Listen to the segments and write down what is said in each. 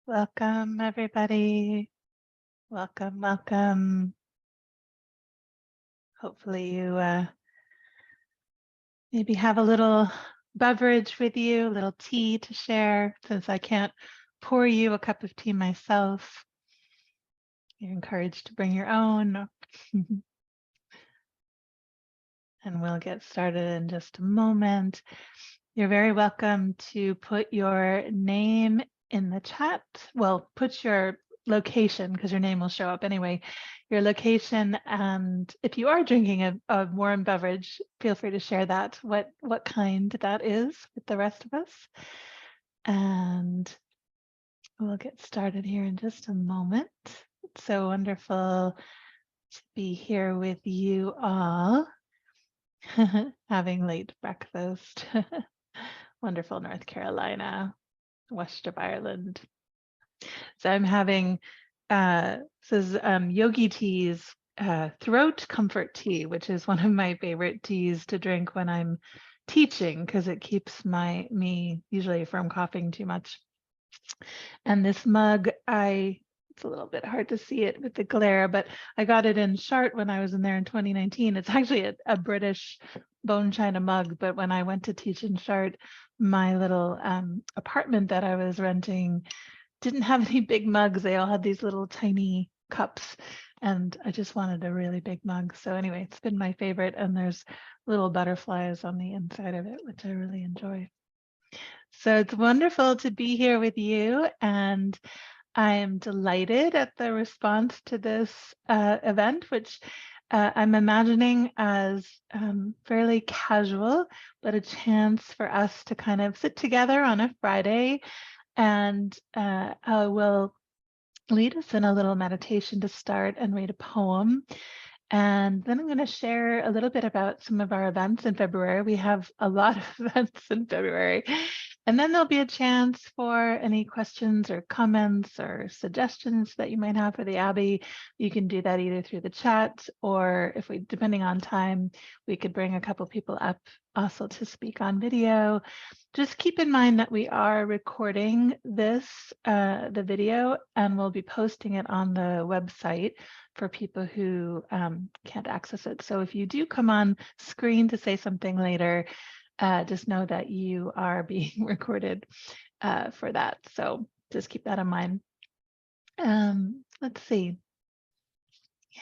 Welcome, everybody. Welcome, welcome. Hopefully you maybe have a little beverage with you, a little tea to share, since I can't pour you a cup of tea myself. You're encouraged to bring your own. And we'll get started in just a moment. You're very welcome to put your name in the chat. Well, put your location, because your name will show up anyway, your location, and if you are drinking a warm beverage, feel free to share that, what kind that is with the rest of us. And we'll get started here in just a moment. It's so wonderful to be here with you all. Having late breakfast. Wonderful North Carolina, west of Ireland. So I'm having this is Yogi Tea's throat comfort tea, which is one of my favorite teas to drink when I'm teaching, because it keeps me usually from coughing too much. And this mug, it's a little bit hard to see it with the glare, but I got it in Chartres when I was in there in 2019. It's actually a British bone china mug, but when I went to teach in Chartres, my little apartment that I was renting didn't have any big mugs. They all had these little tiny cups, and I just wanted a really big mug. So anyway, it's been my favorite, and there's little butterflies on the inside of it, which I really enjoy. So it's wonderful to be here with you, and I am delighted at the response to this event, which I'm imagining as fairly casual, but a chance for us to kind of sit together on a Friday, and I will lead us in a little meditation to start and read a poem. And then I'm going to share a little bit about some of our events in February. We have a lot of events in February. And then there'll be a chance for any questions or comments or suggestions that you might have for the Abbey. You can do that either through the chat, or if we, depending on time, we could bring a couple people up also to speak on video. Just keep in mind that we are recording this, the video, and we'll be posting it on the website for people who can't access it. So if you do come on screen to say something later, just know that you are being recorded for that. So just keep that in mind. Let's see.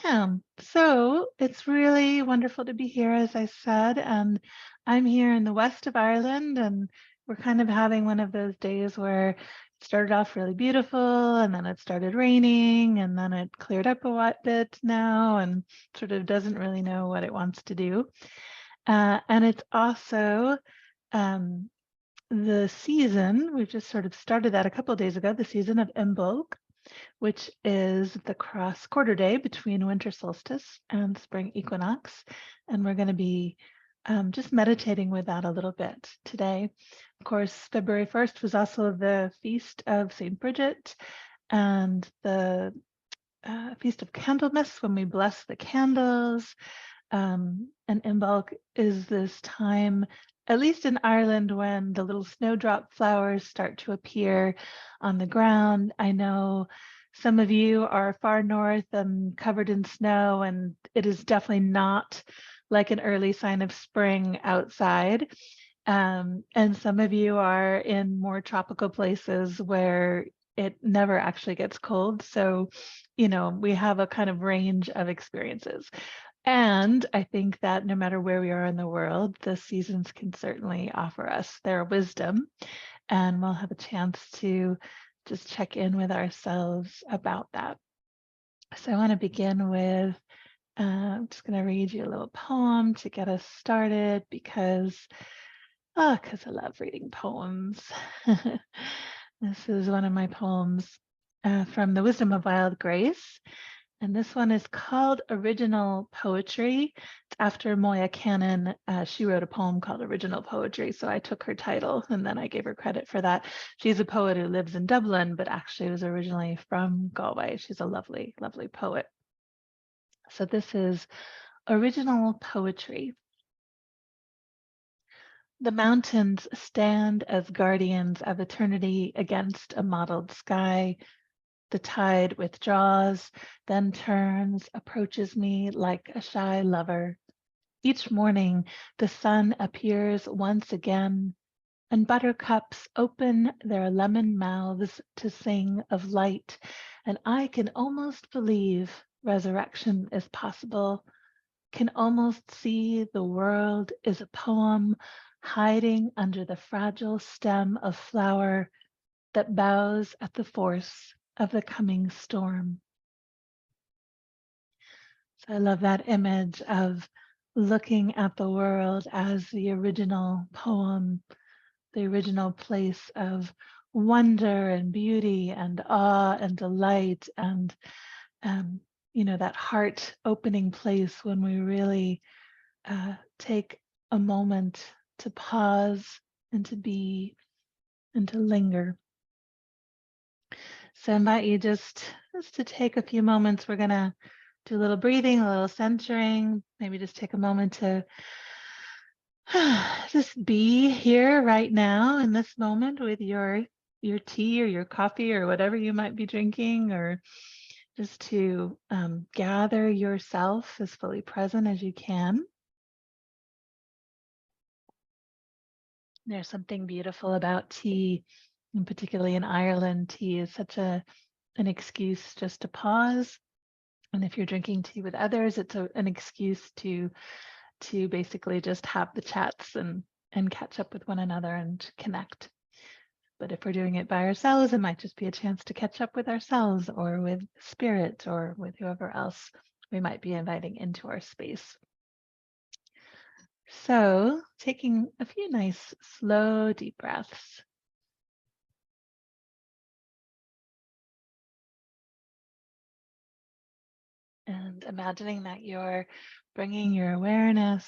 Yeah, so it's really wonderful to be here, as I said, and I'm here in the west of Ireland, and we're kind of having one of those days where it started off really beautiful, and then it started raining, and then it cleared up a bit now, and sort of doesn't really know what it wants to do. And it's also the season, we've just sort of started that a couple of days ago, the season of Imbolc, which is the cross quarter day between winter solstice and spring equinox. And we're going to be just meditating with that a little bit today. Of course, February 1st was also the feast of St. Bridget and the Feast of Candlemas, when we bless the candles. And Imbolc is this time, at least in Ireland, when the little snowdrop flowers start to appear on the ground. I know some of you are far north and covered in snow, and it is definitely not like an early sign of spring outside. And some of you are in more tropical places where it never actually gets cold. So, you know, we have a kind of range of experiences. And I think that no matter where we are in the world, the seasons can certainly offer us their wisdom, and we'll have a chance to just check in with ourselves about that. So I want to begin with, I'm just going to read you a little poem to get us started, because I love reading poems. This is one of my poems from The Wisdom of Wild Grace. And this one is called Original Poetry. It's after Moya Cannon. She wrote a poem called Original Poetry, so I took her title and then I gave her credit for that. She's a poet who lives in Dublin, but actually was originally from Galway. She's a lovely, lovely poet. So this is Original Poetry. The mountains stand as guardians of eternity against a mottled sky. The tide withdraws, then turns, approaches me like a shy lover. Each morning, the sun appears once again, and buttercups open their lemon mouths to sing of light, and I can almost believe resurrection is possible, can almost see the world is a poem hiding under the fragile stem of flower that bows at the force of the coming storm. So I love that image of looking at the world as the original poem, the original place of wonder and beauty and awe and delight and um, that heart opening place when we really take a moment to pause and to be and to linger. So I invite you just to take a few moments. We're gonna do a little breathing, a little centering, maybe just take a moment to just be here right now in this moment with your tea or your coffee or whatever you might be drinking, or just to gather yourself as fully present as you can. There's something beautiful about tea, and particularly in Ireland, tea is such an excuse just to pause. And if you're drinking tea with others, it's an excuse to basically just have the chats and catch up with one another and connect. But if we're doing it by ourselves, it might just be a chance to catch up with ourselves or with spirit or with whoever else we might be inviting into our space. So taking a few nice, slow, deep breaths. And imagining that you're bringing your awareness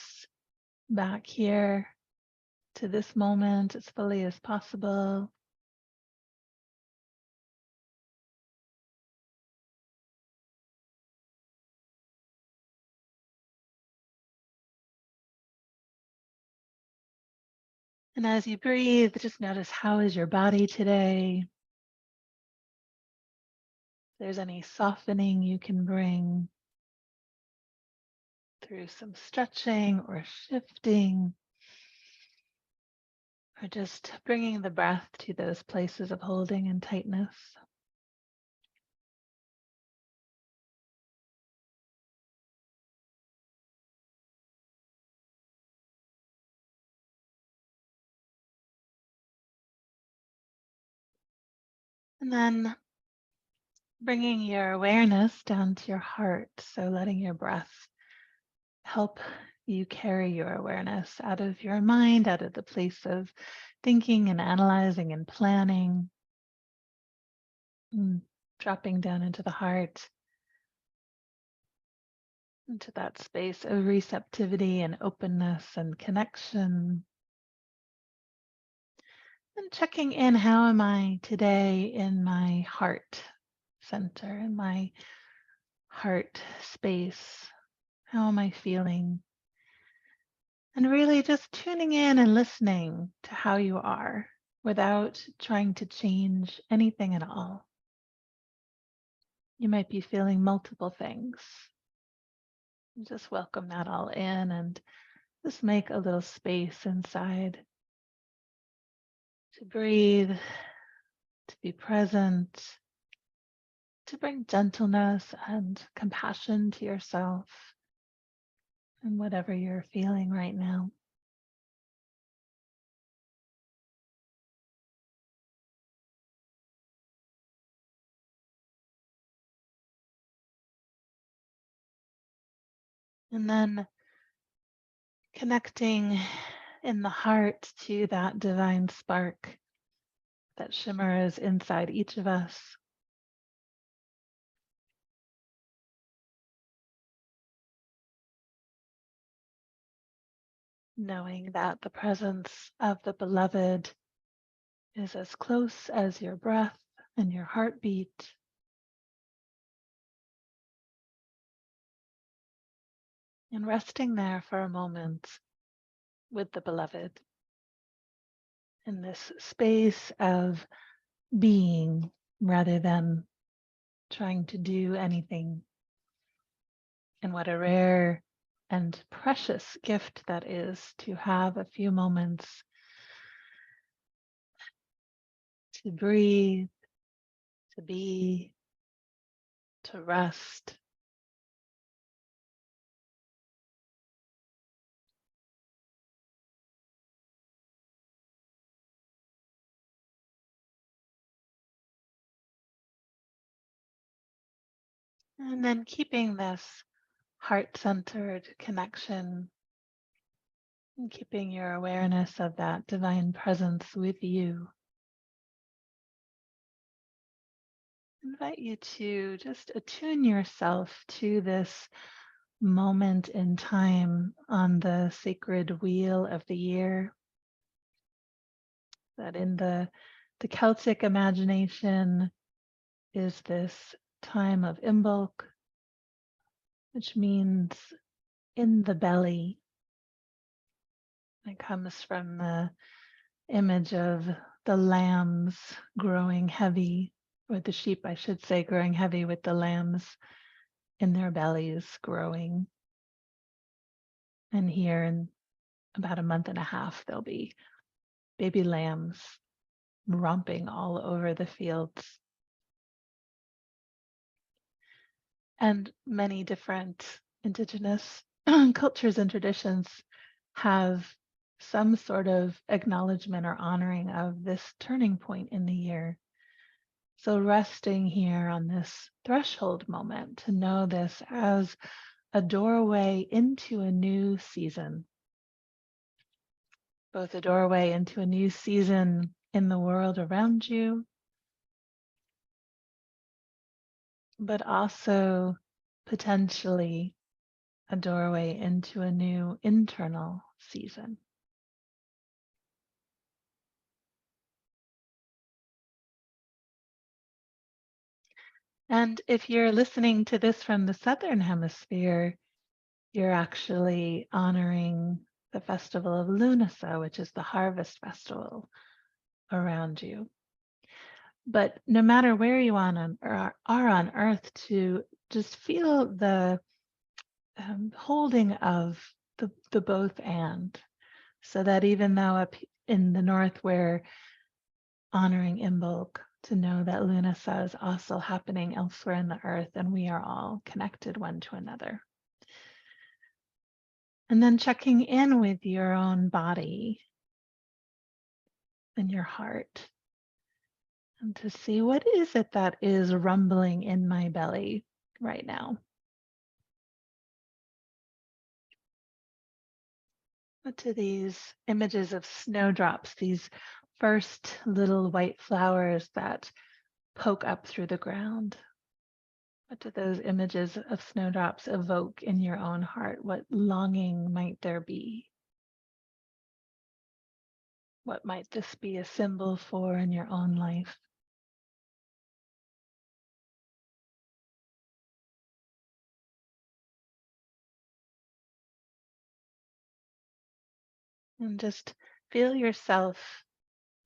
back here to this moment as fully as possible. And as you breathe, just notice, how is your body today? If there's any softening you can bring through some stretching or shifting, or just bringing the breath to those places of holding and tightness. And then bringing your awareness down to your heart. So letting your breath help you carry your awareness out of your mind, out of the place of thinking and analyzing and planning, and dropping down into the heart, into that space of receptivity and openness and connection. And checking in, how am I today in my heart center, in my heart space? How am I feeling? And really just tuning in and listening to how you are without trying to change anything at all. You might be feeling multiple things. Just welcome that all in and just make a little space inside to breathe, to be present, to bring gentleness and compassion to yourself and whatever you're feeling right now. And then connecting in the heart to that divine spark that shimmers inside each of us. Knowing that the presence of the beloved is as close as your breath and your heartbeat. And resting there for a moment with the beloved. in this space of being rather than trying to do anything. And what a rare and precious gift that is to have a few moments to breathe, to be, to rest. And then keeping this heart-centered connection and keeping your awareness of that divine presence with you. I invite you to just attune yourself to this moment in time on the sacred wheel of the year. That in the Celtic imagination is this time of Imbolc, which means in the belly. It comes from the image of the lambs growing heavy, or the sheep, I should say, growing heavy with the lambs in their bellies growing. And here in about a month and a half, there'll be baby lambs romping all over the fields. And many different indigenous cultures and traditions have some sort of acknowledgement or honoring of this turning point in the year. So resting here on this threshold moment to know this as a doorway into a new season, both a doorway into a new season in the world around you, but also potentially a doorway into a new internal season. And if you're listening to this from the Southern Hemisphere, you're actually honoring the festival of Lunasa, which is the harvest festival around you. But no matter where you are on Earth, to just feel the holding of the both and, so that even though up in the north we're honoring Imbolc, to know that Lunasa is also happening elsewhere in the earth and we are all connected one to another. And then checking in with your own body and your heart, and to see what is it that is rumbling in my belly right now. What do these images of snowdrops, these first little white flowers that poke up through the ground, what do those images of snowdrops evoke in your own heart? What longing might there be? What might this be a symbol for in your own life? And just feel yourself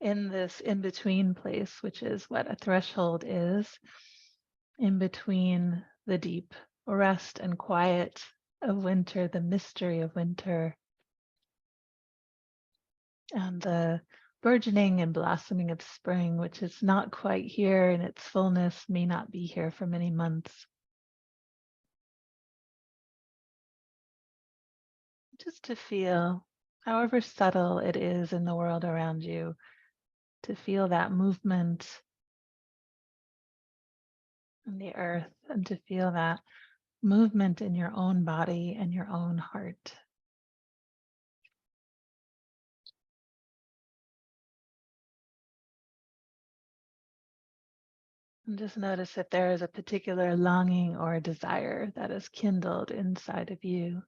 in this in-between place, which is what a threshold is, in between the deep rest and quiet of winter, the mystery of winter, and the burgeoning and blossoming of spring, which is not quite here in its fullness, may not be here for many months. Just to feel, however subtle it is in the world around you, to feel that movement in the earth and to feel that movement in your own body and your own heart. And just notice if there is a particular longing or a desire that is kindled inside of you.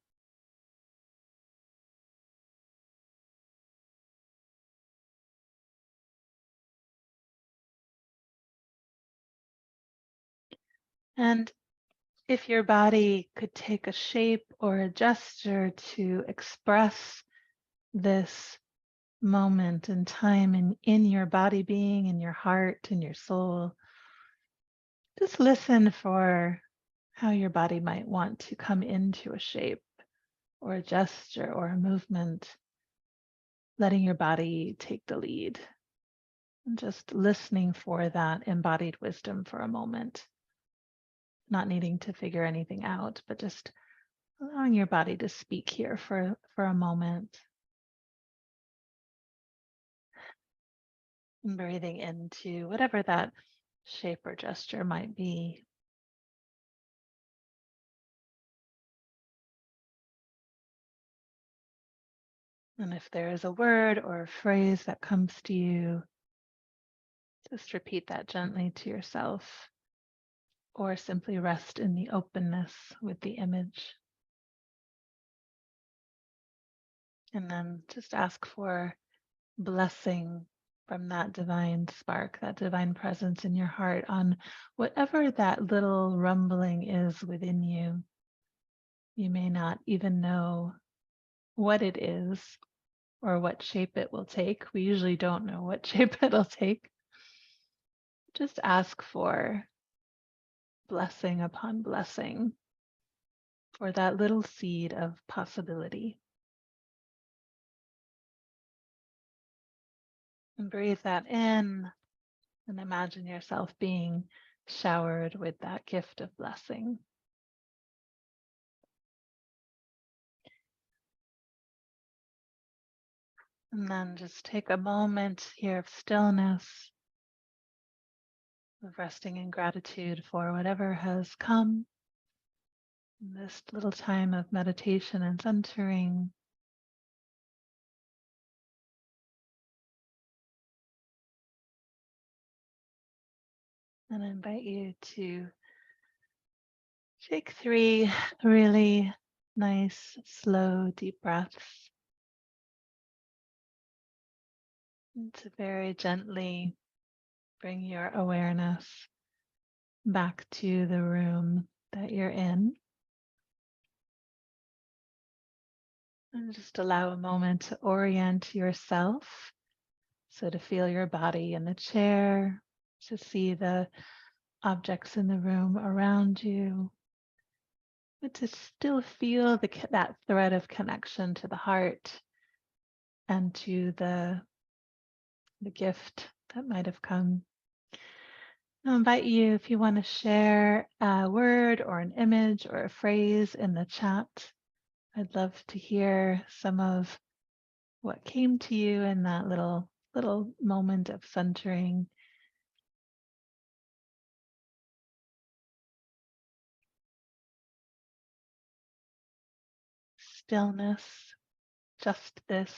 And if your body could take a shape or a gesture to express this moment and time in your body being, in your heart, in your soul. Just listen for how your body might want to come into a shape or a gesture or a movement, letting your body take the lead. And just listening for that embodied wisdom for a moment, not needing to figure anything out, but just allowing your body to speak here for a moment. And breathing into whatever that shape or gesture might be. And if there is a word or a phrase that comes to you, just repeat that gently to yourself, or simply rest in the openness with the image. And then just ask for blessing from that divine spark, that divine presence in your heart on whatever that little rumbling is within you. You may not even know what it is or what shape it will take. We usually don't know what shape it'll take. Just ask for blessing upon blessing for that little seed of possibility. And breathe that in and imagine yourself being showered with that gift of blessing. And then just take a moment here of stillness, of resting in gratitude for whatever has come. In this little time of meditation and centering. And I invite you to take 3 really nice, slow, deep breaths. And to very gently bring your awareness back to the room that you're in. And just allow a moment to orient yourself. So to feel your body in the chair, to see the objects in the room around you, but to still feel that thread of connection to the heart and to the gift that might have come. I'll invite you, if you want to share a word or an image or a phrase in the chat. I'd love to hear some of what came to you in that little moment of centering. Stillness, just this,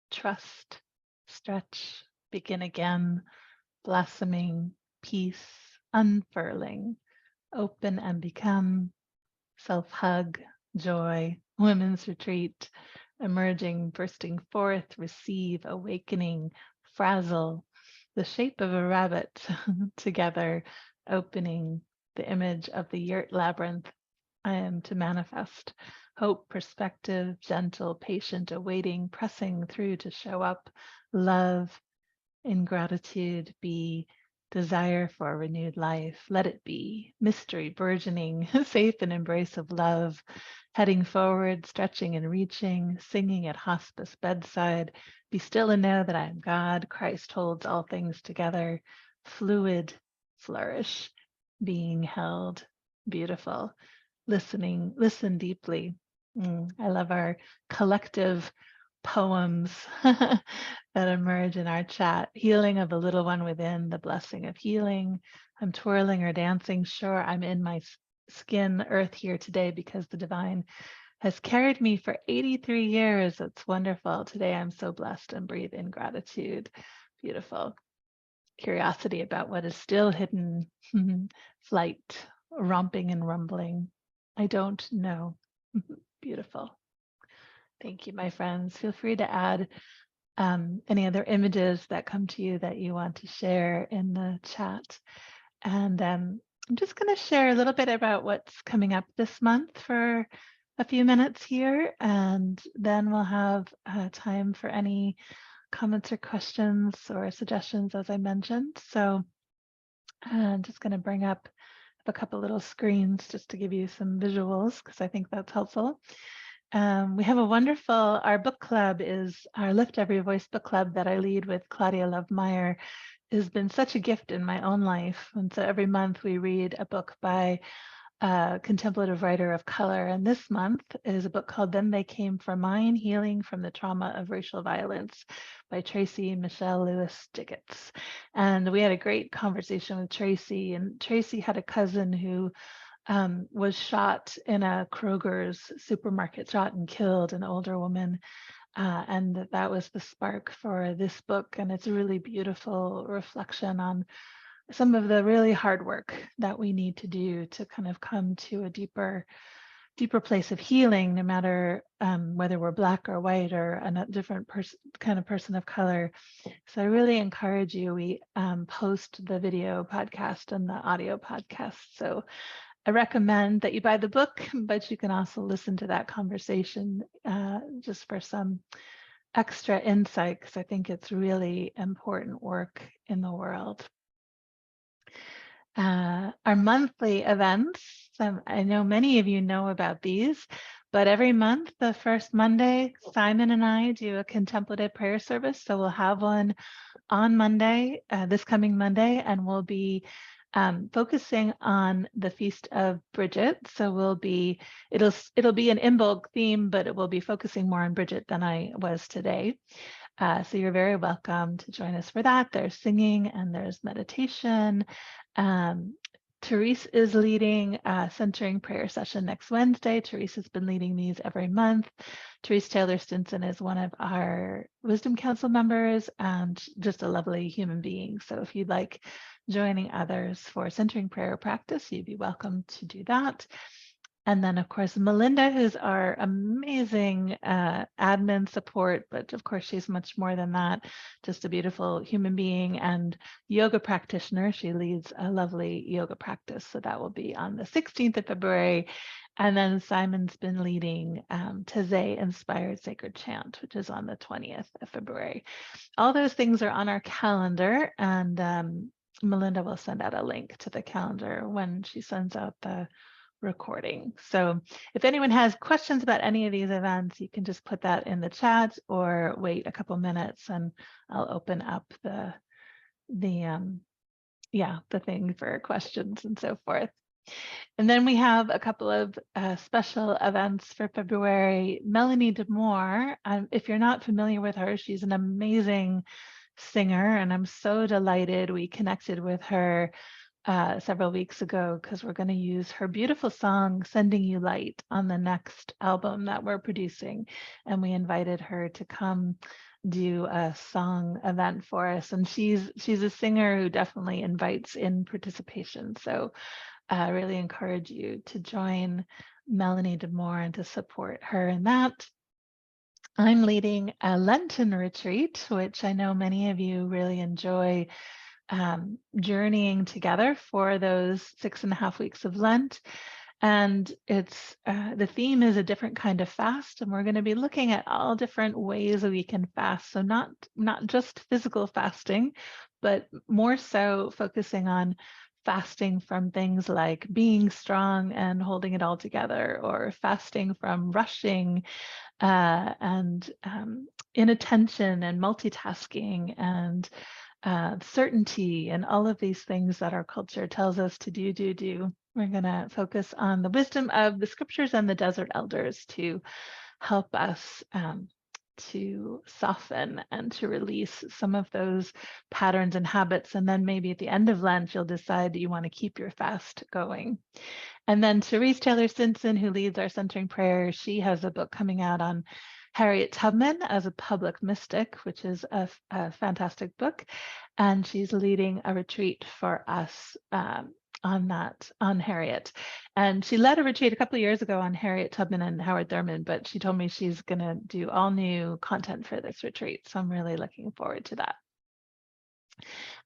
trust, stretch, begin again, blossoming, peace, unfurling, open and become, self-hug, joy, women's retreat, emerging, bursting forth, receive, awakening, frazzle, the shape of a rabbit together, opening, the image of the yurt labyrinth. I am to manifest hope, perspective, gentle, patient, awaiting, pressing through to show up, love, ingratitude, be desire for a renewed life. Let it be mystery, burgeoning, safe in embrace of love, heading forward, stretching and reaching, singing at hospice bedside. Be still and know that I am God. Christ holds all things together. Fluid, flourish, being held, beautiful. Listening, listen deeply. I love our collective poems that emerge in our chat. Healing of the little one within, the blessing of healing. I'm twirling or dancing. Sure, I'm in my skin, earth here today because the divine has carried me for 83 years. It's wonderful. Today I'm so blessed and breathe in gratitude. Beautiful. Curiosity about what is still hidden. Flight, romping and rumbling. I don't know. Beautiful. Thank you, my friends. Feel free to add any other images that come to you that you want to share in the chat. And I'm just going to share a little bit about what's coming up this month for a few minutes here, and then we'll have time for any comments or questions or suggestions, as I mentioned. So I'm just going to bring up a couple little screens just to give you some visuals, because I think that's helpful. We have a wonderful, our book club is our Lift Every Voice book club that I lead with Claudia Love-Meyer. Has been such a gift in my own life. And so every month we read a book by a contemplative writer of color. And this month is a book called Then They Came for Mine, Healing from the Trauma of Racial Violence by Tracy Michelle Lewis Diggets. And we had a great conversation with Tracy, and Tracy had a cousin who was shot in a Kroger's supermarket, shot and killed, an older woman. And that was the spark for this book. And it's a really beautiful reflection on some of the really hard work that we need to do to kind of come to a deeper place of healing, no matter whether we're Black or white or a different kind of person of color. So I really encourage you. We post the video podcast and the audio podcast. So I recommend that you buy the book, but you can also listen to that conversation just for some extra insight, because I think it's really important work in the world. Our monthly events, I know many of you know about these, but every month, the first Monday, Simon and I do a contemplative prayer service. So we'll have one on Monday, this coming Monday, and we'll be focusing on the Feast of Bridget. So it'll be an Imbolc theme, but it will be focusing more on Bridget than I was today. So you're very welcome to join us for that. There's singing and there's meditation. Therese is leading a centering prayer session next Wednesday. Therese has been leading these every month. Therese Taylor Stinson is one of our Wisdom Council members and just a lovely human being. So if you'd like joining others for centering prayer practice, you'd be welcome to do that. And then, of course, Melinda, who's our amazing admin support, but of course, she's much more than that, just a beautiful human being and yoga practitioner. She leads a lovely yoga practice. So that will be on the 16th of February. And then Simon's been leading Taizé Inspired Sacred Chant, which is on the 20th of February. All those things are on our calendar, and Melinda will send out a link to the calendar when she sends out the recording. So if anyone has questions about any of these events, you can just put that in the chat or wait a couple minutes and I'll open up the thing for questions and so forth. And then we have a couple of special events for February. Melanie DeMoore, if you're not familiar with her, she's an amazing singer, and I'm so delighted we connected with her several weeks ago, because we're going to use her beautiful song Sending You Light on the next album that we're producing, and we invited her to come do a song event for us. And she's a singer who definitely invites in participation, so I really encourage you to join Melanie DeMoore and to support her in that. I'm leading a Lenten retreat, which I know many of you really enjoy journeying together for those 6.5 weeks of Lent. And it's the theme is a different kind of fast, and we're going to be looking at all different ways that we can fast. So not just physical fasting, but more so focusing on fasting from things like being strong and holding it all together, or fasting from rushing and inattention and multitasking and certainty and all of these things that our culture tells us to do. We're going to focus on the wisdom of the scriptures and the desert elders to help us to soften and to release some of those patterns and habits. And then maybe at the end of Lent, you'll decide that you want to keep your fast going. And then Therese Taylor Stinson, who leads our centering prayer, she has a book coming out on Harriet Tubman as a public mystic, which is a fantastic book. And she's leading a retreat for us on Harriet. And she led a retreat a couple of years ago on Harriet Tubman and Howard Thurman, but she told me she's going to do all new content for this retreat. So I'm really looking forward to that.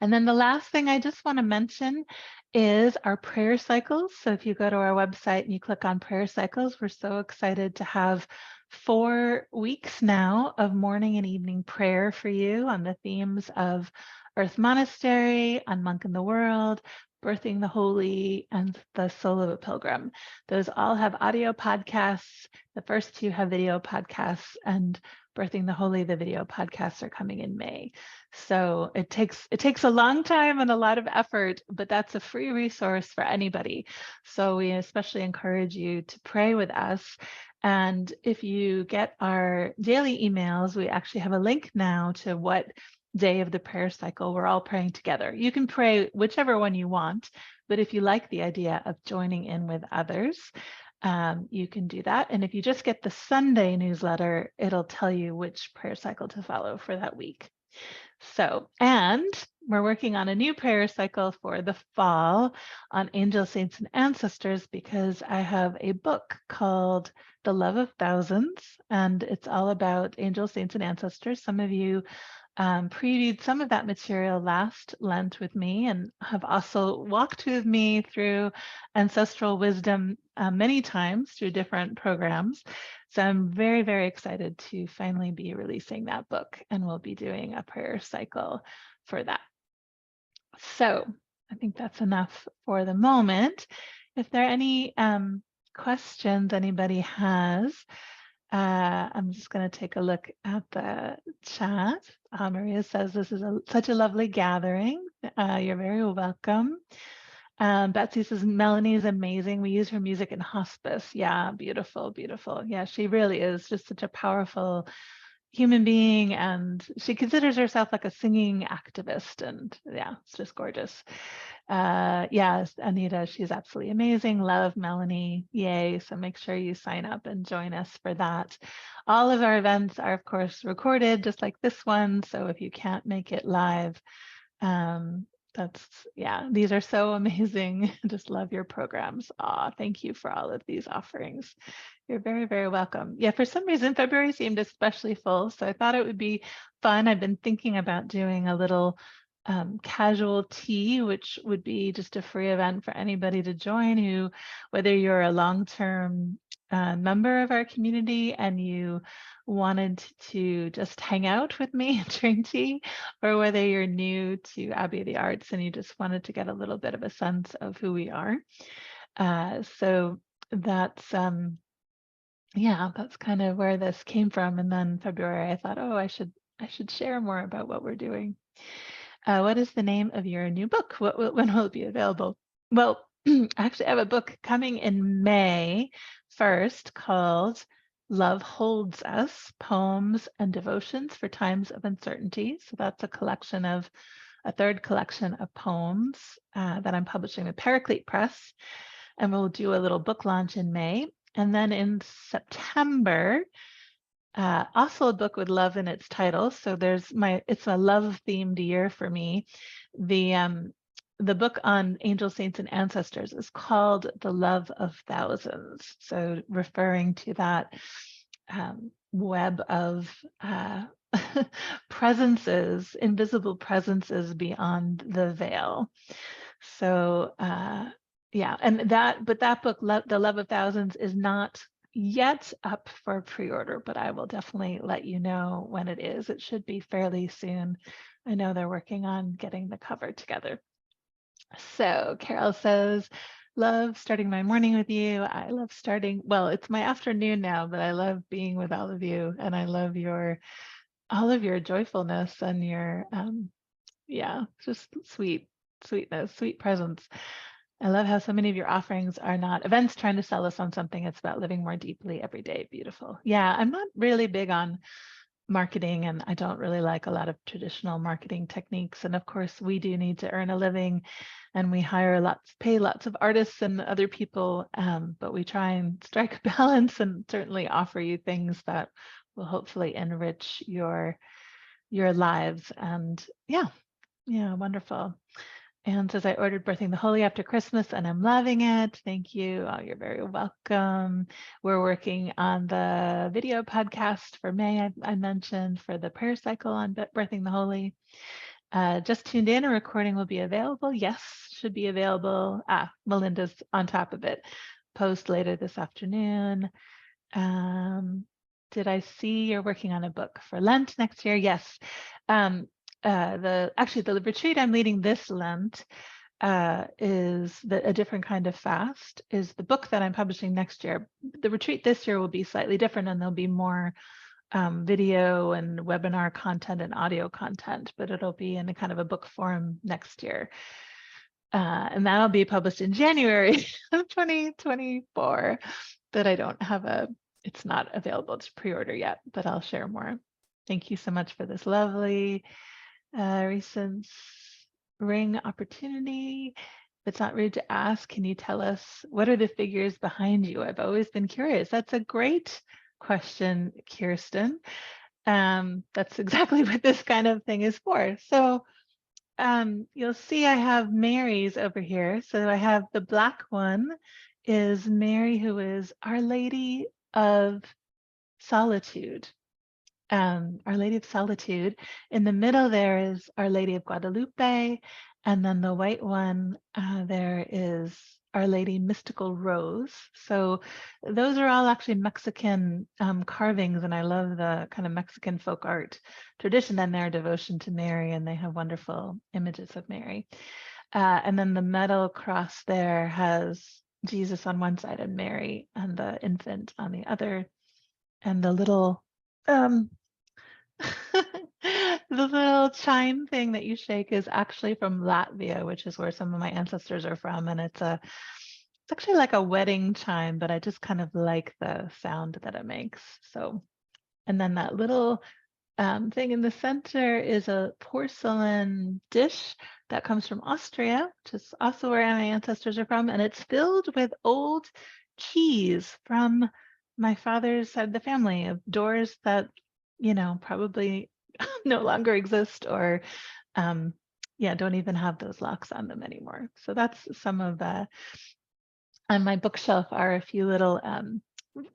And then the last thing I just want to mention is our prayer cycles. So if you go to our website and you click on prayer cycles, we're so excited to have 4 weeks now of morning and evening prayer for you on the themes of Earth Monastery, On Monk in the World, Birthing the Holy, and The Soul of a Pilgrim. Those all have audio podcasts. The first 2 have video podcasts, and Birthing the Holy, the video podcasts are coming in May. So it takes a long time and a lot of effort, but that's a free resource for anybody. So we especially encourage you to pray with us. And if you get our daily emails, we actually have a link now to what day of the prayer cycle we're all praying together. You can pray whichever one you want, but if you like the idea of joining in with others, you can do that. And if you just get the Sunday newsletter, it'll tell you which prayer cycle to follow for that week. So, and we're working on a new prayer cycle for the fall on angel, saints, and ancestors, because I have a book called The Love of Thousands, and it's all about angels, saints, and ancestors. Some of you previewed some of that material last Lent with me and have also walked with me through ancestral wisdom many times through different programs. So I'm very, very excited to finally be releasing that book, and we'll be doing a prayer cycle for that. So I think that's enough for the moment. If there are any questions anybody has, I'm just going to take a look at the chat. Maria says this is such a lovely gathering. You're very welcome. Betsy says Melanie is amazing. We use her music in hospice. Yeah, beautiful, beautiful. Yeah, she really is just such a powerful human being, and she considers herself like a singing activist, and yeah, it's just gorgeous. Yes, Anita, she's absolutely amazing. Love Melanie. Yay. So make sure you sign up and join us for that. All of our events are, of course, recorded just like this one. So if you can't make it live, these are so amazing. Just love your programs. Thank you for all of these offerings. You're very, very welcome. Yeah, for some reason, February seemed especially full, so I thought it would be fun. I've been thinking about doing a little casual tea, which would be just a free event for anybody to join who, whether you're a long-term member of our community and you wanted to just hang out with me and drink tea, or whether you're new to Abbey of the Arts and you just wanted to get a little bit of a sense of who we are. So that's that's kind of where this came from. And then February, I thought, I should share more about what we're doing. What is the name of your new book? When will it be available? Well, I actually have a book coming in May 1st called Love Holds Us, Poems and Devotions for Times of Uncertainty. So that's a third collection of poems that I'm publishing with Paraclete Press. And we'll do a little book launch in May. And then in September, also a book with love in its title. So it's a love themed year for me. The book on angels, saints, and ancestors is called The Love of Thousands. So referring to that web of presences, invisible presences beyond the veil. So but that book, The Love of Thousands, is not yet up for pre-order, but I will definitely let you know when it is. It should be fairly soon. I know they're working on getting the cover together. So Carol says, love starting my morning with you. I love it's my afternoon now, but I love being with all of you, and I love all of your joyfulness and your just sweetness, sweet presence. I love how so many of your offerings are not events trying to sell us on something. It's about living more deeply every day. Beautiful. Yeah, I'm not really big on marketing, and I don't really like a lot of traditional marketing techniques. And of course, we do need to earn a living, and we pay lots of artists and other people, but we try and strike a balance and certainly offer you things that will hopefully enrich your lives. And yeah, wonderful. And says, I ordered Birthing the Holy after Christmas and I'm loving it. Thank you. Oh, you're very welcome. We're working on the video podcast for May, I mentioned, for the prayer cycle on Birthing the Holy. Just tuned in, a recording will be available. Yes, should be available. Melinda's on top of it. Post later this afternoon. did I see you're working on a book for Lent next year? Yes. The retreat I'm leading this Lent is a different kind of fast, is the book that I'm publishing next year. The retreat this year will be slightly different, and there'll be more video and webinar content and audio content, but it'll be in a kind of a book form next year. And that'll be published in January of 2024, but I don't have it's not available to pre-order yet, but I'll share more. Thank you so much for this lovely recent ring opportunity. If it's not rude to ask, can you tell us what are the figures behind you? I've always been curious. That's a great question, Kirsten. That's exactly what this kind of thing is for. So you'll see I have Mary's over here. So I have the black one is Mary, who is Our Lady of Solitude. Our Lady of Solitude. In the middle there is Our Lady of Guadalupe, and then the white one there is Our Lady Mystical Rose. So those are all actually Mexican carvings, and I love the kind of Mexican folk art tradition and their devotion to Mary, and they have wonderful images of Mary. And then the metal cross there has Jesus on one side and Mary and the infant on the other, and the little the little chime thing that you shake is actually from Latvia, which is where some of my ancestors are from, and it's actually like a wedding chime, but I just kind of like the sound that it makes. So, and then that little thing in the center is a porcelain dish that comes from Austria, which is also where my ancestors are from, and it's filled with old keys from my father's side of the family, of doors that probably no longer exist, or don't even have those locks on them anymore. So that's some of on my bookshelf are a few little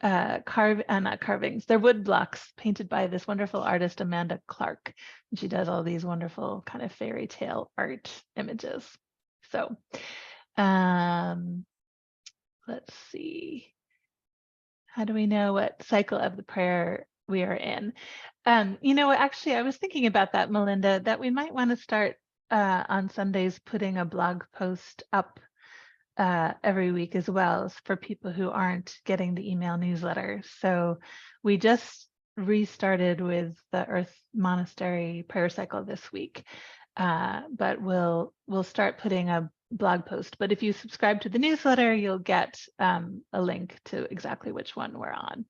not carvings. They're wood blocks painted by this wonderful artist, Amanda Clark. And she does all these wonderful kind of fairy tale art images. So let's see. How do we know what cycle of the prayer we are in? Actually, I was thinking about that, Melinda, that we might want to start on Sundays putting a blog post up every week as well for people who aren't getting the email newsletter. So we just restarted with the Earth Monastery prayer cycle this week, but we'll start putting a blog post. But if you subscribe to the newsletter, you'll get a link to exactly which one we're on.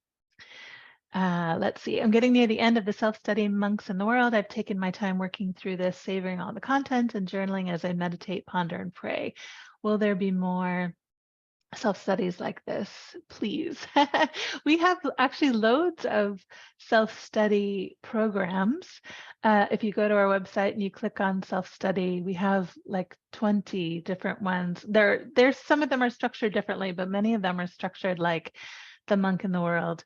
Let's see, I'm getting near the end of the self-study Monks in the World. I've taken my time working through this, savoring all the content and journaling as I meditate, ponder, and pray. Will there be more self-studies like this? Please. We have actually loads of self-study programs. If you go to our website and you click on self-study, we have like 20 different ones. There's some of them are structured differently, but many of them are structured like the Monk in the World.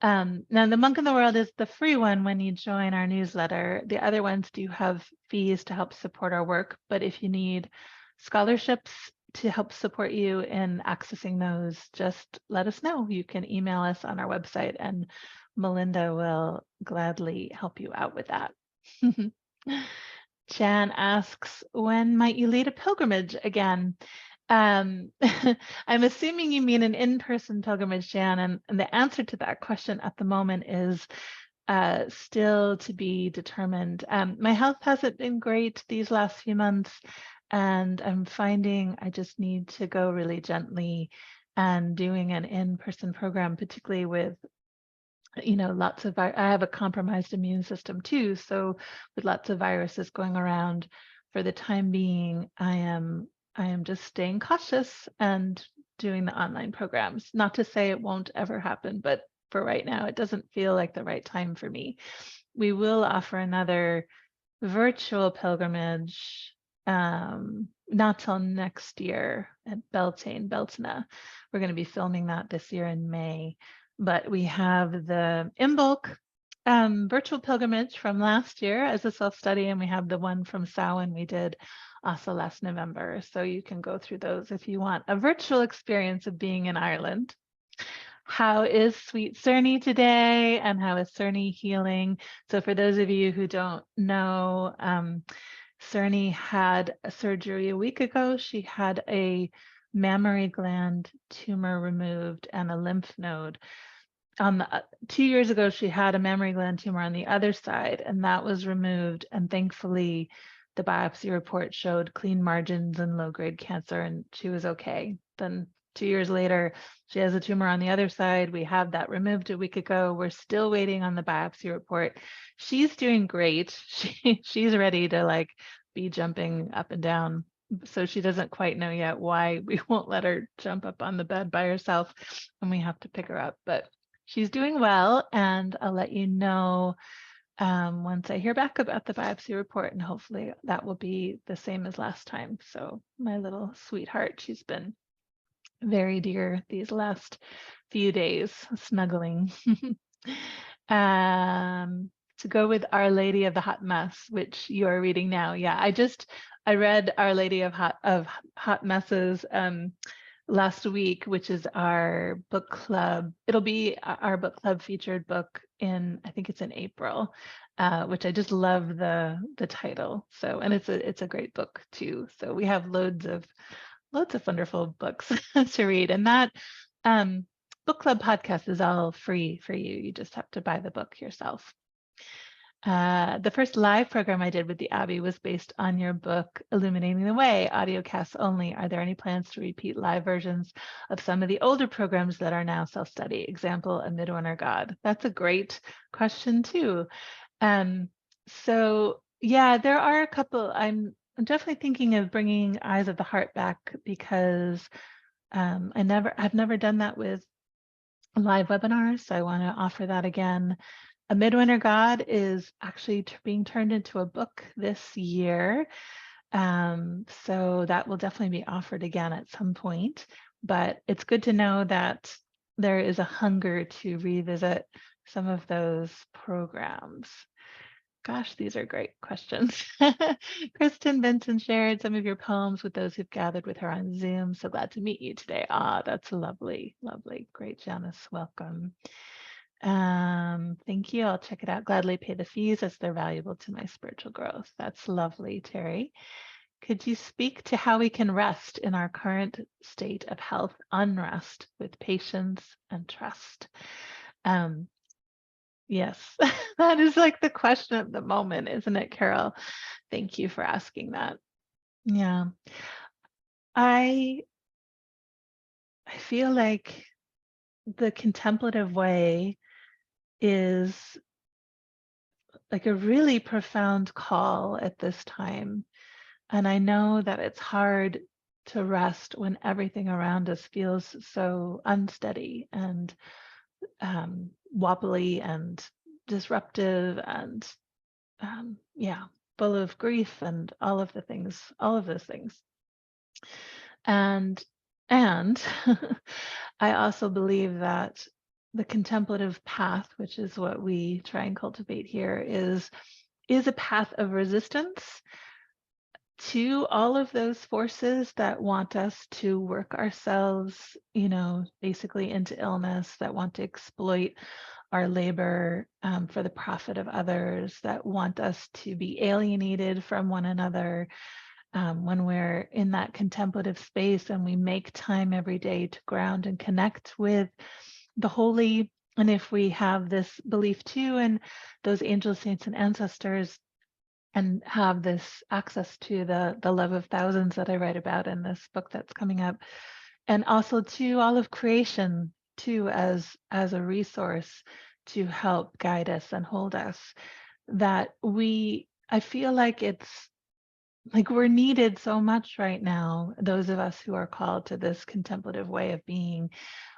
Now, the Monk in the World is the free one when you join our newsletter. The other ones do have fees to help support our work, but if you need scholarships to help support you in accessing those, just let us know. You can email us on our website and Melinda will gladly help you out with that. Jan asks, when might you lead a pilgrimage again? I'm assuming you mean an in-person pilgrimage, Jan, and the answer to that question at the moment is still to be determined. My health hasn't been great these last few months, and I'm finding I just need to go really gently, and doing an in-person program, particularly with lots of, I have a compromised immune system too, so with lots of viruses going around, for the time being, I am just staying cautious and doing the online programs. Not to say it won't ever happen, but for right now, it doesn't feel like the right time for me. We will offer another virtual pilgrimage, not till next year at Beltane. We're going to be filming that this year in May, but we have the Imbolc virtual pilgrimage from last year as a self-study, and we have the one from Samhain we did also last November. So you can go through those if you want a virtual experience of being in Ireland. how is sweet Cerny today, and how is Cerny healing? So for those of you who don't know, Cerny had a surgery a week ago. She had a mammary gland tumor removed and a lymph node. On the 2 years ago, she had a mammary gland tumor on the other side, and that was removed. And thankfully, the biopsy report showed clean margins and low-grade cancer, and she was okay. Then 2 years later, she has a tumor on the other side. We have that removed a week ago. We're still waiting on the biopsy report. She's doing great. She's ready to like be jumping up and down. So she doesn't quite know yet why we won't let her jump up on the bed by herself and we have to pick her up. But she's doing well, and I'll let you know once I hear back about the biopsy report, and hopefully that will be the same as last time. So my little sweetheart, she's been very dear these last few days, snuggling. To go with Our Lady of the Hot Mess, which you are reading now. Yeah, I read Our Lady of Hot Messes last week, which is our book club. It'll be our book club featured book in, I think it's in April, which I just love the title. So, and it's a great book too. So we have loads of wonderful books to read, and that book club podcast is all free for you. You just have to buy the book yourself. The first live program I did with the Abbey was based on your book, Illuminating the Way, audiocasts only. Are there any plans to repeat live versions of some of the older programs that are now self-study? Example, A Midwinter God. That's a great question too. So yeah, there are a couple. I'm definitely thinking of bringing Eyes of the Heart back because I've never done that with live webinars. So I want to offer that again. A Midwinter God is actually being turned into a book this year. So that will definitely be offered again at some point. But it's good to know that there is a hunger to revisit some of those programs. Gosh, these are great questions. Kristen Benson shared some of your poems with those who've gathered with her on Zoom. So glad to meet you today. Ah, that's lovely, lovely. Great, Janice. Welcome. Thank you. I'll check it out. Gladly pay the fees as they're valuable to my spiritual growth. That's lovely, Terry. Could you speak to how we can rest in our current state of health unrest with patience and trust? Yes, that is like the question of the moment, isn't it, Carol? Thank you for asking that. Yeah, I feel like the contemplative way is like a really profound call at this time. And I know that it's hard to rest when everything around us feels so unsteady and wobbly and disruptive and yeah, full of grief and all of those things. And I also believe that the contemplative path, which is what we try and cultivate here, is a path of resistance to all of those forces that want us to work ourselves, basically into illness, that want to exploit our labor for the profit of others, that want us to be alienated from one another. When we're in that contemplative space and we make time every day to ground and connect with the holy, and if we have this belief too in those angels, saints, and ancestors, and have this access to the love of thousands that I write about in this book that's coming up, and also to all of creation too, as a resource to help guide us and hold us, that I feel like it's like we're needed so much right now, those of us who are called to this contemplative way of being.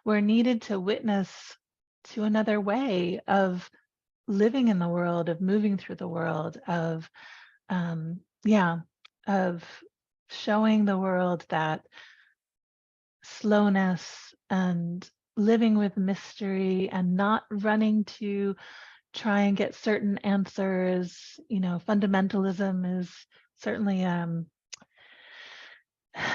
We're needed to witness to another way of living in the world, of moving through the world, of of showing the world that slowness and living with mystery and not running to try and get certain answers. Fundamentalism is certainly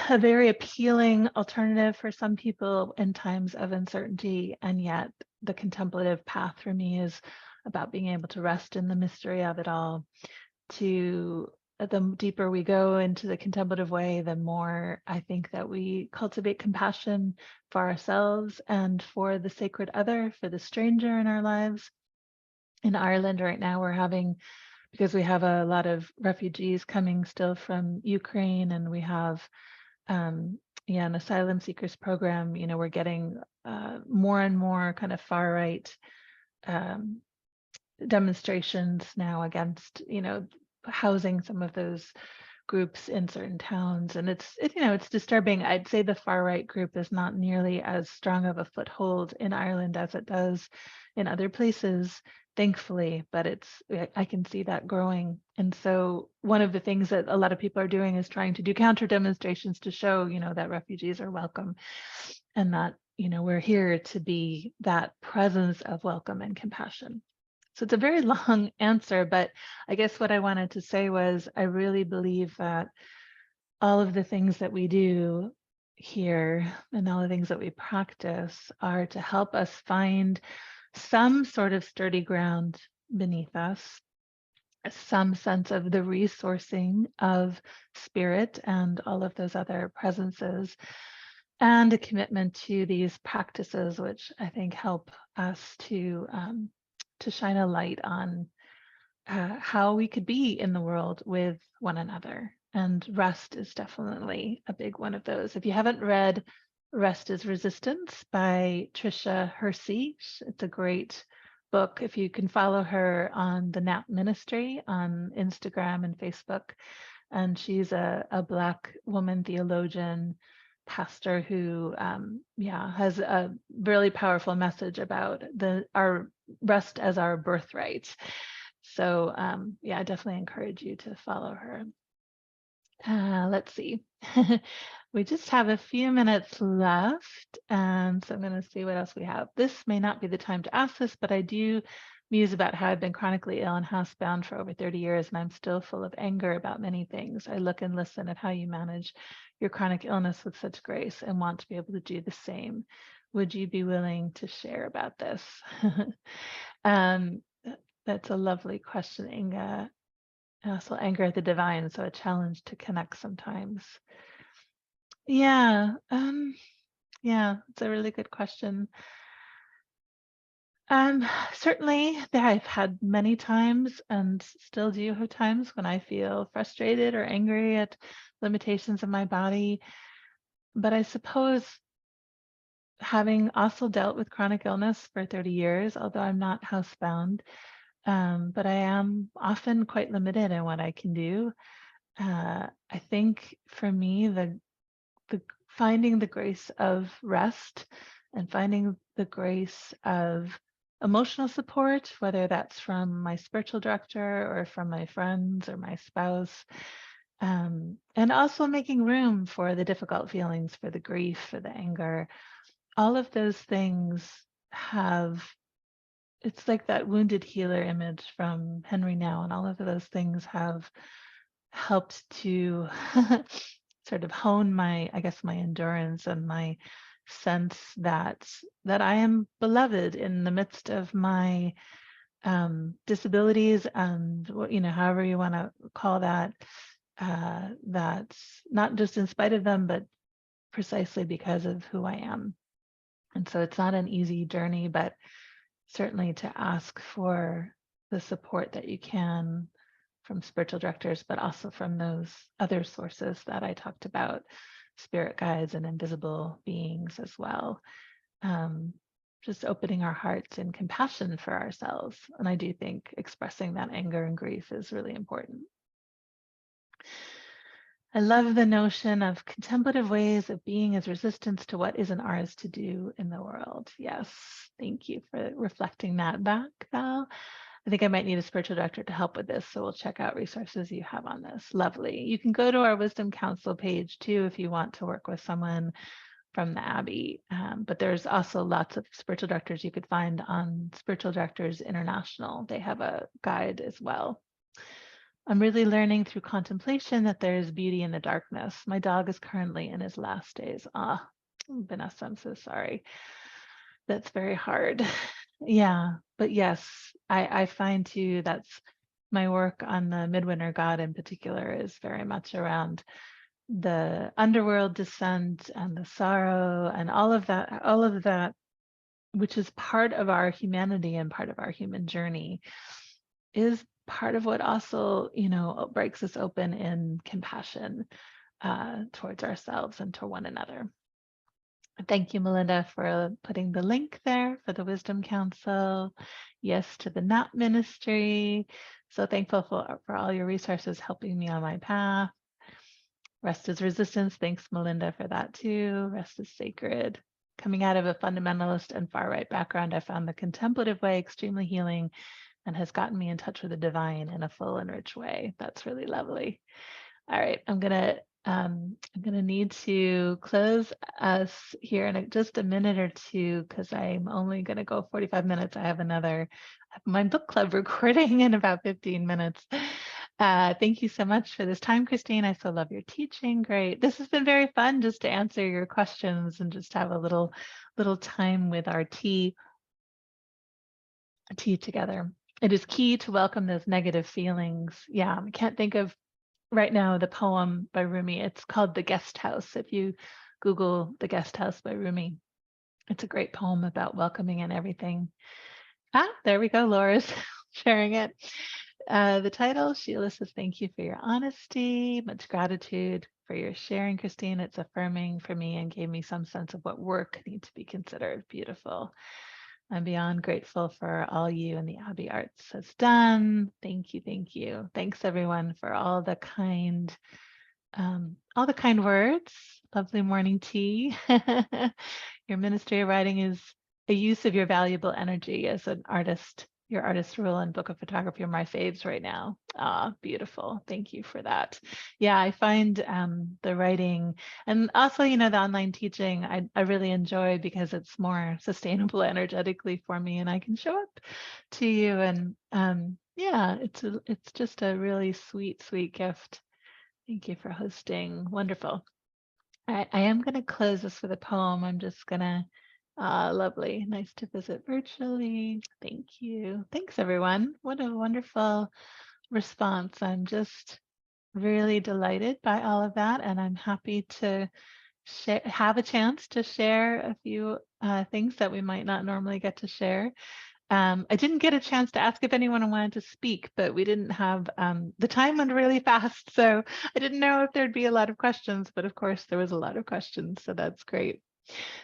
a very appealing alternative for some people in times of uncertainty. And yet the contemplative path for me is about being able to rest in the mystery of it all. To the deeper we go into the contemplative way, the more I think that we cultivate compassion for ourselves and for the sacred other, for the stranger in our lives. In Ireland right now, we're having, because we have a lot of refugees coming still from Ukraine, and we have an asylum seekers program, we're getting more and more kind of far right demonstrations now against, housing some of those groups in certain towns. And it's disturbing. I'd say the far right group is not nearly as strong of a foothold in Ireland as it does in other places, thankfully, but I can see that growing. And so one of the things that a lot of people are doing is trying to do counter demonstrations to show, that refugees are welcome and that, we're here to be that presence of welcome and compassion. So it's a very long answer, but I guess what I wanted to say was I really believe that all of the things that we do here and all the things that we practice are to help us find some sort of sturdy ground beneath us, some sense of the resourcing of spirit and all of those other presences, and a commitment to these practices, which I think help us to shine a light on how we could be in the world with one another. And rest is definitely a big one of those. If you haven't read Rest is Resistance by Tricia Hersey, it's a great book. If you can follow her on the Nap Ministry on Instagram and Facebook. And she's a Black woman theologian, pastor who has a really powerful message about our rest as our birthright. So I definitely encourage you to follow her. Let's see. We just have a few minutes left, and so I'm going to see what else we have. This may not be the time to ask this, but I do muse about how I've been chronically ill and housebound for over 30 years, and I'm still full of anger about many things. I look and listen at how you manage your chronic illness with such grace and want to be able to do the same. Would you be willing to share about this? That's a lovely question, Inga. Also anger at the divine, so a challenge to connect sometimes. Yeah, it's a really good question. Certainly I've had many times and still do have times when I feel frustrated or angry at limitations of my body. But I suppose having also dealt with chronic illness for 30 years, although I'm not housebound, but I am often quite limited in what I can do. I think for me, the finding the grace of rest and finding the grace of emotional support, whether that's from my spiritual director or from my friends or my spouse, and also making room for the difficult feelings, for the grief, for the anger. All of those things it's like that wounded healer image from Henry Now, and all of those things have helped to sort of hone my endurance and my sense that I am beloved in the midst of my disabilities and however you want to call that. That's not just in spite of them, but precisely because of who I am. And so it's not an easy journey, but certainly to ask for the support that you can from spiritual directors, but also from those other sources that I talked about, spirit guides and invisible beings as well. Just opening our hearts in compassion for ourselves. And I do think expressing that anger and grief is really important. I love the notion of contemplative ways of being as resistance to what isn't ours to do in the world. Yes, thank you for reflecting that back, Val. I think I might need a spiritual director to help with this, so we'll check out resources you have on this. Lovely. You can go to our Wisdom Council page too if you want to work with someone from the Abbey, but there's also lots of spiritual directors you could find on Spiritual Directors International. They have a guide as well. I'm really learning through contemplation that there is beauty in the darkness. My dog is currently in his last days. Vanessa, I'm so sorry. That's very hard. Yeah, but yes, I find too that's my work on the Midwinter God in particular is very much around the underworld descent and the sorrow and all of that, which is part of our humanity and part of our human journey, is part of what also, breaks us open in compassion towards ourselves and to one another. Thank you, Melinda, for putting the link there for the Wisdom Council. Yes to the NAP Ministry. So thankful for all your resources helping me on my path. Rest is resistance. Thanks, Melinda, for that too. Rest is sacred. Coming out of a fundamentalist and far-right background, I found the contemplative way extremely healing and has gotten me in touch with the divine in a full and rich way. That's really lovely. All right, I'm gonna need to close us here in just a minute or two because I'm only gonna go 45 minutes. I have my book club recording in about 15 minutes. Thank you so much for this time, Christine. I so love your teaching. Great. This has been very fun just to answer your questions and just have a little time with our tea together. It is key to welcome those negative feelings. Yeah, I can't think of right now the poem by Rumi. It's called The Guest House. If you Google The Guest House by Rumi, it's a great poem about welcoming and everything. There we go. Laura's sharing it. The title, Sheila says, thank you for your honesty. Much gratitude for your sharing, Christine. It's affirming for me and gave me some sense of what work needs to be considered. Beautiful. I'm beyond grateful for all you and the Abbey Arts has done. Thank you, thank you. Thanks everyone for all the kind words. Lovely morning tea. Your ministry of writing is a use of your valuable energy as an artist. Your artist rule and book of photography are my faves right now. Beautiful. Thank you for that. Yeah, I find the writing and also, the online teaching, I really enjoy because it's more sustainable energetically for me and I can show up to you. And yeah, it's just a really sweet, sweet gift. Thank you for hosting. Wonderful. I am going to close this with a poem. I'm just going to lovely. Nice to visit virtually. Thank you. Thanks, everyone. What a wonderful response. I'm just really delighted by all of that. And I'm happy to have a chance to share a few things that we might not normally get to share. I didn't get a chance to ask if anyone wanted to speak, but we didn't have, the time went really fast. So I didn't know if there'd be a lot of questions, but of course there was a lot of questions. So that's great.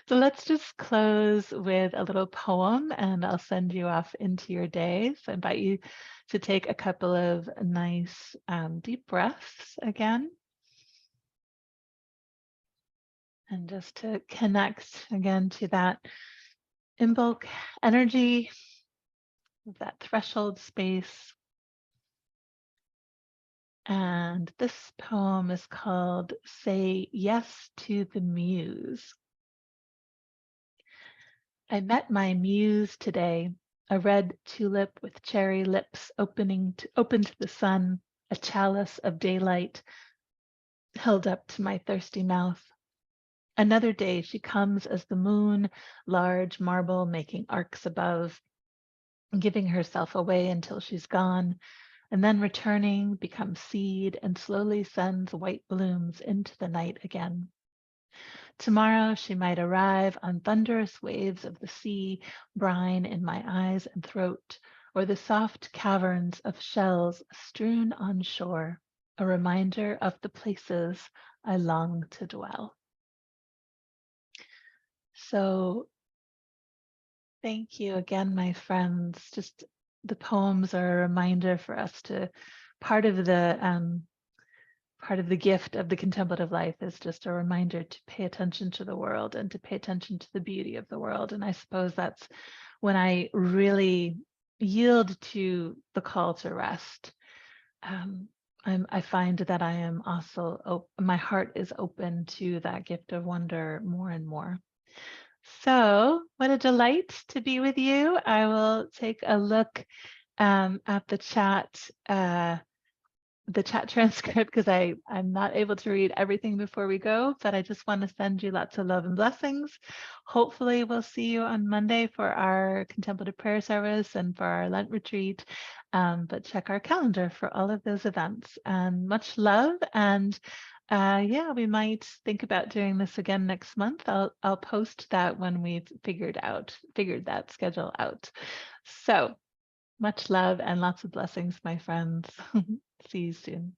So let's just close with a little poem and I'll send you off into your day. So I invite you to take a couple of nice deep breaths again. And just to connect again to that Imbolc energy, that threshold space. And this poem is called Say Yes to the Muse. I met my muse today, a red tulip with cherry lips open to the sun, a chalice of daylight held up to my thirsty mouth. Another day she comes as the moon, large marble making arcs above, giving herself away until she's gone, and then returning becomes seed and slowly sends white blooms into the night again. Tomorrow she might arrive on thunderous waves of the sea, brine in my eyes and throat, or the soft caverns of shells strewn on shore, a reminder of the places I long to dwell. So thank you again, my friends. Just the poems are a reminder for us to part of the gift of the contemplative life is just a reminder to pay attention to the world and to pay attention to the beauty of the world. And I suppose that's when I really yield to the call to rest. I find that I am also, my heart is open to that gift of wonder more and more. So what a delight to be with you. I will take a look at the chat the chat transcript because I'm not able to read everything before we go, but I just want to send you lots of love and blessings. Hopefully we'll see you on Monday for our contemplative prayer service and for our Lent retreat. But check our calendar for all of those events, and much love. And yeah, we might think about doing this again next month. I'll post that when we've figured that schedule out. So much love and lots of blessings, my friends. See you soon.